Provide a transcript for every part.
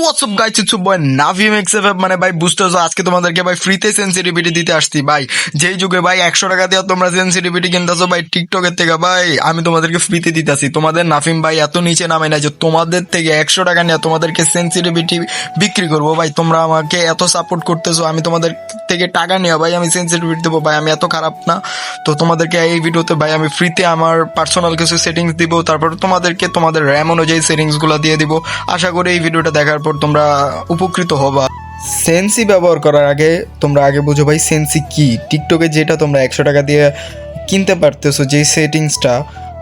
WhatsApp guys, it's বয় নাভি এক্সএফএফ। মানে ভাই বুঝতেছো, আজকে তোমাদেরকে ভাই ফ্রিতে সেন্সিটিভিটি দিতে আসছি ভাই। যেই যুগে ভাই 100 টাকা দিয়ে তোমরা সেন্সিটিভিটি কিনতেছো ভাই টিকটকের থেকে, ভাই আমি তোমাদেরকে ফ্রিতে দিতেছি। তোমাদের নাফিম ভাই এত নিচে নামে না যে তোমাদের থেকে 100 টাকা নিয়ে তোমাদেরকে সেন্সিটিভিটি বিক্রি করবো। ভাই তোমরা আমাকে এত সাপোর্ট করতেছো, আমি তোমাদের থেকে টাকা নিয়ে ভাই আমি সেন্সিটিভিটি দেবো। ভাই আমি এত খারাপ না। তো তোমাদেরকে এই ভিডিওতে ভাই আমি ফ্রিতে আমার পার্সোনাল কিছু সেটিংস দিব, তারপর তোমাদেরকে তোমাদের র্যাম অনুযায়ী সেটিংস গুলো দিয়ে দিব। আশা করি এই ভিডিওটা দেখার পর তোমরা উপকৃত হবা। সেন্সি ব্যবহার করার আগে তোমরা আগে বুঝো ভাই সেন্সি কি। টিকটকে যেটা তোমরা 100 টাকা দিয়ে কিনতে পারতেছো যে সেটিংসটা,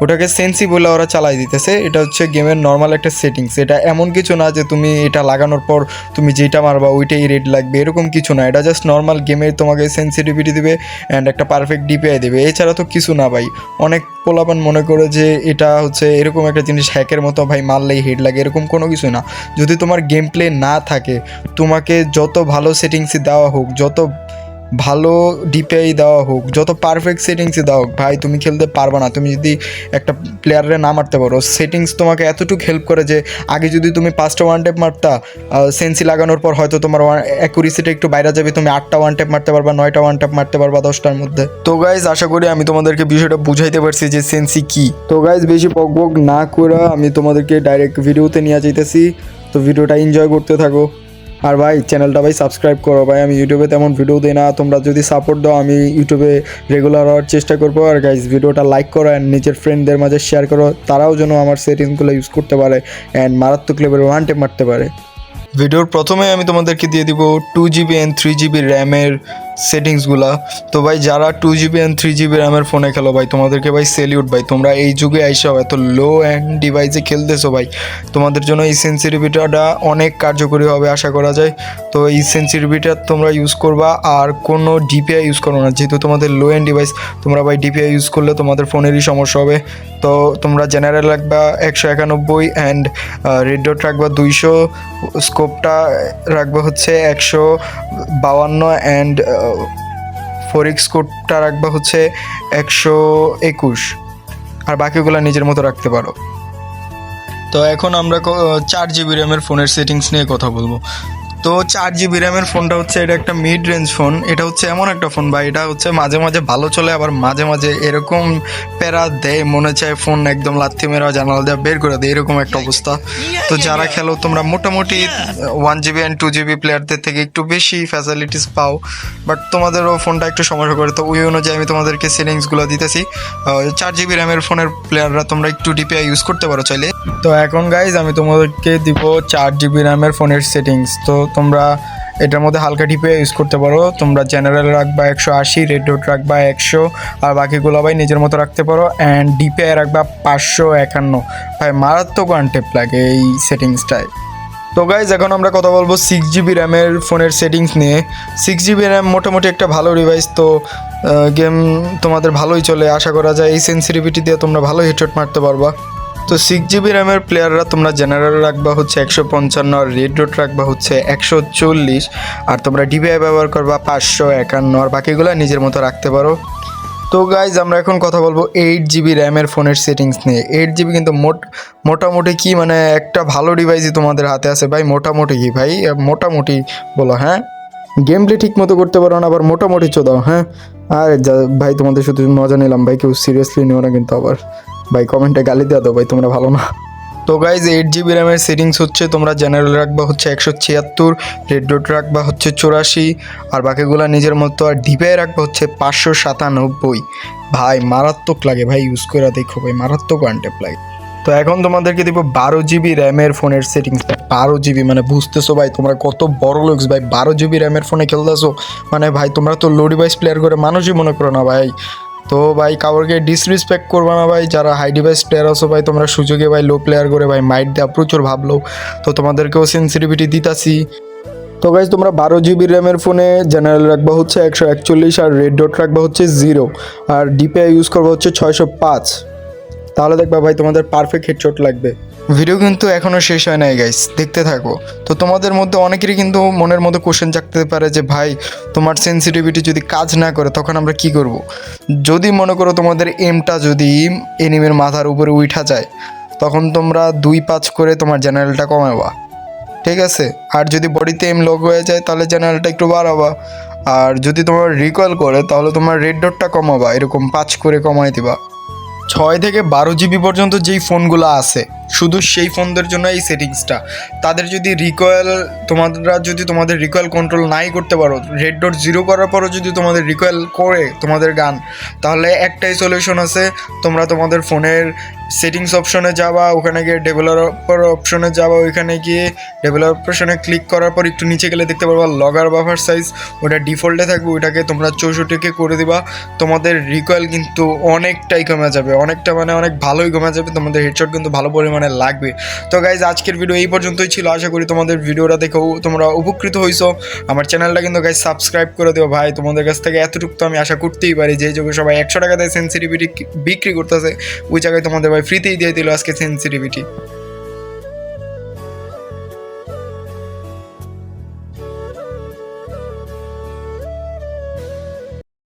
ওটাকে সেন্সি বলে ওরা চালাই দিতেছে। এটা হচ্ছে গেমের নর্মাল একটা সেটিংস। এটা এমন কিছু না যে তুমি এটা লাগানোর পর তুমি যেটা মারবা ওইটাই রেড লাগবে, এরকম কিছু না। এটা জাস্ট নর্মাল গেমে তোমাকে সেন্সিটিভিটি দিবে অ্যান্ড একটা পারফেক্ট ডিপিআই দেবে, এছাড়া তো কিছু না ভাই। অনেক পোলাপান মনে করে যে এটা হচ্ছে এরকম একটা জিনিস হ্যাকের মতো, ভাই মারলেই হেড লাগে, এরকম কোনো কিছু না। যদি তোমার গেম প্লে না থাকে, তোমাকে যত ভালো সেটিংসই দেওয়া হোক, যত ভালো ডিপিআই দেওয়া হোক, যত পারফেক্ট সেটিংসই দেওয়া হোক, ভাই তুমি খেলতে পারবে না। তুমি যদি একটা প্লেয়ারে না মারতে পারো, সেটিংস তোমাকে এতটুকু হেল্প করে যে আগে যদি তুমি 5টা ওয়ান ট্যাপ মারতা, সেন্সি লাগানোর পর হয়তো তোমার অ্যাকুরেসিটা একটু বাইরে যাবে, তুমি 8টা ওয়ান ট্যাপ মারতে পারবা, 9টা ওয়ান ট্যাপ মারতে পারবা 10টার মধ্যে। তো গাইজ আশা করি আমি তোমাদেরকে বিষয়টা বুঝাইতে পারছি যে সেন্সি কি। তো গাইজ বেশি বক না করে আমি তোমাদেরকে ডাইরেক্ট ভিডিওতে নিয়ে যাইতেছি। তো ভিডিওটা এনজয় করতে থাকো। আর ভাই চ্যানেলটা ভাই সাবস্ক্রাইব করো ভাই। আমি ইউটিউবে তেমন ভিডিও দিই না, তোমরা যদি সাপোর্ট দাও আমি ইউটিউবে রেগুলার হওয়ার চেষ্টা করবো। আর গাইজ ভিডিওটা লাইক করো অ্যান্ড নিজের ফ্রেন্ডদের মাঝে শেয়ার করো, তারাও যেন আমার সেটিংসগুলো ইউজ করতে পারে অ্যান্ড মারাত্মক লেভেলের ওয়ান টেপ মারতে পারে। ভিডিওর প্রথমে আমি তোমাদেরকে দিয়ে দিব 2GB অ্যান্ড 3GB র্যামের সেটিংসগুলা। তো ভাই যারা 2GB অ্যান্ড 3GB র্যামের ফোনে খেলো ভাই, তোমাদেরকে ভাই সেলিউট ভাই। তোমরা এই যুগে আইসাও এত লো অ্যান্ড ডিভাইসে খেলতেছো ভাই, তোমাদের জন্য এই সেন্সিটিভিটিটা অনেক কার্যকরী হবে আশা করা যায়। তো এই সেন্সিটিভিটা তোমরা ইউজ করবা, আর কোনো ডিপিআই ইউজ করো না, যেহেতু তোমাদের লো অ্যান্ড ডিভাইস। তোমরা ভাই ডিপিআই ইউজ করলে তোমাদের ফোনেরই সমস্যা হবে। তো তোমরা জেনারেল রাখবা 191 অ্যান্ড রেড ডট রাখবা 200, স্কোপটা রাখবা হচ্ছে 152 অ্যান্ড ফোরিক্স কোডটা রাখবা হচ্ছে 121, আর বাকিগুলো নিজের মতো রাখতে পারো। তো এখন আমরা 4GB র্যামের ফোনের সেটিংস নিয়ে কথা বলবো। তো 4GB র্যামের ফোনটা হচ্ছে এটা একটা মিড রেঞ্জ ফোন। এটা হচ্ছে এমন একটা ফোন ভাই, এটা হচ্ছে মাঝে মাঝে ভালো চলে, আবার মাঝে মাঝে এরকম প্যারা দেয়, মনে চায় ফোন একদম লাথি মেরা জানালা দেওয়া বের করে দেয়, এরকম একটা অবস্থা। তো যারা খেলো তোমরা মোটামুটি 1GB অ্যান্ড 2GB প্লেয়ারদের থেকে একটু বেশি ফ্যাসিলিটিস পাও, বাট তোমাদেরও ফোনটা একটু সমস্যা করে। তো ওই অনুযায়ী আমি তোমাদেরকে সেটিংসগুলো দিতেছি। 4GB র্যামের ফোনের প্লেয়াররা তোমরা একটু ডিপিআই ইউজ করতে পারো চাইলে। তো এখন গাইজ আমি তোমাদেরকে দিব 4GB র্যামের ফোনের সেটিংস। তো তোমরা এটার মধ্যে হালকা ডিপিআই ইউজ করতে পারো। তোমরা জেনারেল রাখবা 180, রেড ডট রাখবা 100, আর বাকিগুলো ভাই নিজের মতো রাখতে পারো। অ্যান্ড ডিপিআই রাখবা 551। ভাই মারাত্মক ওয়ান টেপ লাগে এই সেটিংসটায়। তো গাইজ এখন আমরা কথা বলবো 6GB র্যামের ফোনের সেটিংস নিয়ে। 6GB র্যাম মোটামুটি একটা ভালো ডিভাইস। তো গেম তোমাদের ভালোই চলে আশা করা যায়। এই সেন্সিটিভিটি দিয়ে তোমরা ভালো হেডশট মারতে পারবা। তো 6GB র্যামের প্লেয়াররা তোমরা জেনারেল রাখবা হচ্ছে 155, আর রেড ডট রাখবা হচ্ছে 140, আর তোমরা ডিপিআই ব্যবহার করবা 551, আর বাকিগুলো নিজের মতো রাখতে পারো। তো গাইজ আমরা এখন কথা বলবো 8GB র্যামের ফোনের সেটিংস নিয়ে। 8GB কিন্তু মোটামুটি কি মানে একটা ভালো ডিভাইসই তোমাদের হাতে আছে ভাই। মোটামুটি কি ভাই, মোটামুটি বলো হ্যাঁ। গেম প্লে ঠিক মতো করতে পারো না, আবার মোটামুটি চোদাও হ্যাঁ। আর ভাই তোমাদের শুধু মজা নিলাম ভাই, কেউ সিরিয়াসলি নিও না কিন্তু। আবার ভাই কমেন্টে গালি দেওয়া দাও ভাই, তোমরা ভালো না। তো গাইজ 8GB র্যামের সেটিংস হচ্ছে তোমরা জেনারেল রাখবা হচ্ছে 176, রেড ডট রাখবা হচ্ছে 84, আর বাকিগুলো নিজের মতো। আর ডিপিআই রাখবা হচ্ছে 597। ভাই মারাত্মক লাগে ভাই, ইউজ করে দেখো ভাই, মারাত্মক ওয়ান টেপ লাগে। তো এখন তোমাদেরকে দিব 12GB র্যামের ফোনের সেটিংস। 12GB মানে বুঝতেছো ভাই তোমরা কত বড় লোকস ভাই, 12GB র্যামের ফোনে খেলতেছো মানে ভাই তোমরা তো লো ডিভাইস প্লেয়ার করে মানুষই মনে করো না ভাই। তো ভাই কাউকে ডিসরেসপেক্ট করবা না ভাই, যারা হাই ডিভাইস প্লেয়ার আছো ভাই তোমরা সুযোগে ভাই লো প্লেয়ার করে ভাই মাইট দেওয়া প্রচুর ভাবলো। তো তোমাদেরকেও সেন্সিটিভিটি দিতাছি। তো গাইজ তোমরা 12GB র্যামের ফোনে জেনারেল রাখবা হচ্ছে 141, আর রেড ডট রাখবা হচ্ছে 0, আর ডিপিআই ইউজ করবা হচ্ছে 605। তাহলে দেখবা ভাই তোমাদের পারফেক্ট হেডশট লাগবে। ভিডিও কিন্তু এখনও শেষ হয় নাই গাইস, দেখতে থাকো। তো তোমাদের মধ্যে অনেকেরই কিন্তু মনের মধ্যে কোশ্চেন জাগতে পারে যে ভাই তোমার সেন্সিটিভিটি যদি কাজ না করে তখন আমরা কি করব। যদি মনে করো তোমাদের এমটা যদি এনিমির মাথার উপরে উঠা যায়, তখন তোমরা 2-5 করে তোমার জেনারেলটা কমাবা, ঠিক আছে। আর যদি বডিতে এম লক হয়ে যায় তাহলে জেনারেলটা একটু বাড়াবা। আর যদি তোমার রিকয়েল করে তাহলে তোমার রেড ডটটা কমাবা, এরকম 5 করে কমাই দিবা। 6 থেকে 12 জিবি পর্যন্ত যেই ফোনগুলো আছে শুধু সেই ফোনদের জন্য এই সেটিংসটা। তাদের যদি রিকয়েল, তোমরা যদি তোমাদের রিকয়েল কন্ট্রোল নাই করতে পারো, রেড ডট 0 করার পরও যদি তোমাদের রিকয়েল করে তোমাদের গান, তাহলে একটাই সলিউশন আছে, তোমরা তোমাদের ফোনের সেটিংস অপশনে যাবা, ওখানে গিয়ে ডেভেলপার অপশনে যাবা, ওইখানে গিয়ে ডেভেলপার অপশনে ক্লিক করার পর একটু নিচে গেলে দেখতে পারবা লগার বাফার সাইজ, ওটা ডিফল্টে থাকবে, ওইটাকে তোমরা 64 করে দিবা। তোমাদের রিকয়েল কিন্তু অনেকটাই কমে যাবে, অনেকটা মানে অনেক ভালোই কমে যাবে, তোমাদের হেডশট কিন্তু ভালো পরিমাণে লাগবে। তো গাইজ আজকের ভিডিও এই পর্যন্তই ছিল, আশা করি তোমাদের ভিডিওটা দেখেও তোমরা উপকৃত হইছো। আমার চ্যানেলটা কিন্তু গাইজ সাবস্ক্রাইব করে দিও ভাই, তোমাদের কাছ থেকে এতটুকু তো আমি আশা করতেই পারি। যে যুগে সবাই 100 টাকা দিয়ে সেন্সিটিভিটি বিক্রি করতেছে, ওই জায়গায় তোমাদের ভাই ফ্রিতেই দিয়ে দিল আজকে সেন্সিটিভিটি।